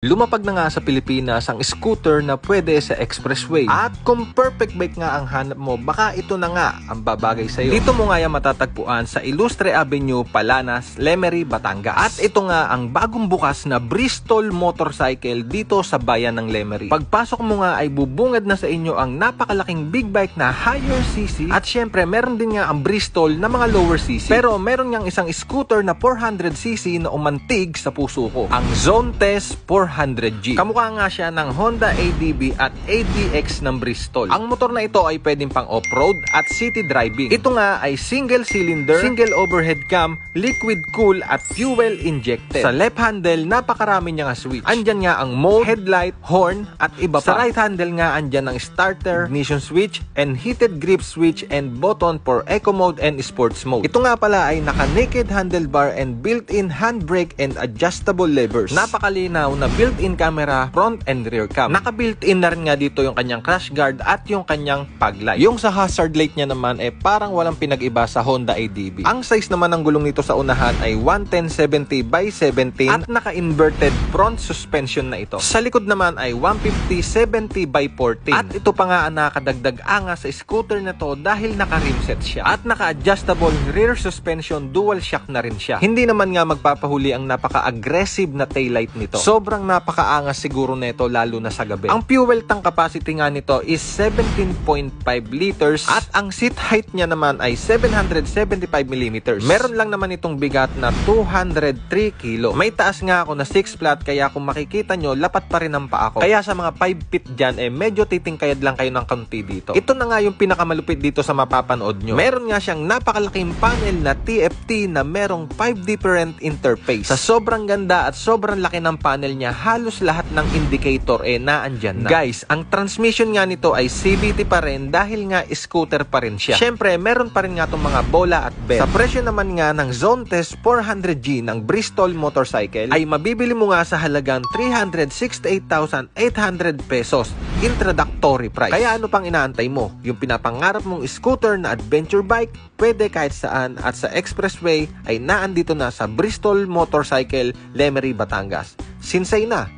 Lumapag na nga sa Pilipinas ang scooter na pwede sa expressway. At kung perfect bike nga ang hanap mo, baka ito na nga ang babagay sa'yo. Dito mo nga yan matatagpuan sa Ilustre Avenue, Palanas, Lemery, Batangas. At ito nga ang bagong bukas na Bristol motorcycle dito sa bayan ng Lemery. Pagpasok mo nga ay bubungad na sa inyo ang napakalaking big bike na higher CC. At syempre meron din nga ang Bristol na mga lower CC. Pero meron ngang isang scooter na 400cc na umantig sa puso ko. Ang Zone Test 400G. Kamukha nga siya ng Honda ADB at ADX ng Bristol. Ang motor na ito ay pwedeng pang off-road at city driving. Ito nga ay single cylinder, single overhead cam, liquid cool at fuel injected. Sa left handle, napakarami niya nga switch. Andyan nga ang mode, headlight, horn at iba pa. Sa right handle nga andyan ang starter, ignition switch, and heated grip switch and button for eco mode and sports mode. Ito nga pala ay naka-naked handlebar and built-in handbrake and adjustable levers. Napakalinaw na built-in camera, front and rear cam. Naka-built-in na rin nga dito yung kanyang crash guard at yung kanyang fog light. Yung sa hazard light niya naman ay parang walang pinag-iba sa Honda ADB. Ang size naman ng gulong nito sa unahan ay 110/70 by 17 at naka-inverted front suspension na ito. Sa likod naman ay 150/70 by 14. At ito pa nga ang nakadagdag angas sa scooter na to dahil naka-rimset siya. At naka-adjustable rear suspension, dual shock na rin siya. Hindi naman nga magpapahuli ang napaka-aggressive na taillight nito. Sobrang napakaangas siguro nito lalo na sa gabi. Ang fuel tank capacity nga nito is 17.5 liters at ang seat height niya naman ay 775mm. Meron lang naman itong bigat na 203 kilo. May taas nga ako na 6 flat kaya kung makikita nyo, lapat pa rin ang paa ko. Kaya sa mga 5 feet dyan, medyo titingkayad lang kayo ng kaunti dito. Ito na nga yung pinakamalupit dito sa mapapanood nyo. Meron nga siyang napakalaking panel na TFT na merong 5 different interface. Sa sobrang ganda at sobrang laki ng panel niya, halos lahat ng indicator naandyan na. Guys, ang transmission nga nito ay CVT pa rin dahil nga scooter pa rin siya. Syempre, meron pa rin nga itong mga bola at bell. Sa presyo naman nga ng Zone Test 400G ng Bristol motorcycle ay mabibili mo nga sa halagang 368,800 pesos. Introductory price. Kaya ano pang inaantay mo? Yung pinapangarap mong scooter na adventure bike, pwede kahit saan at sa expressway ay naandito na sa Bristol Motorcycle, Lemery, Batangas. Sinsay na!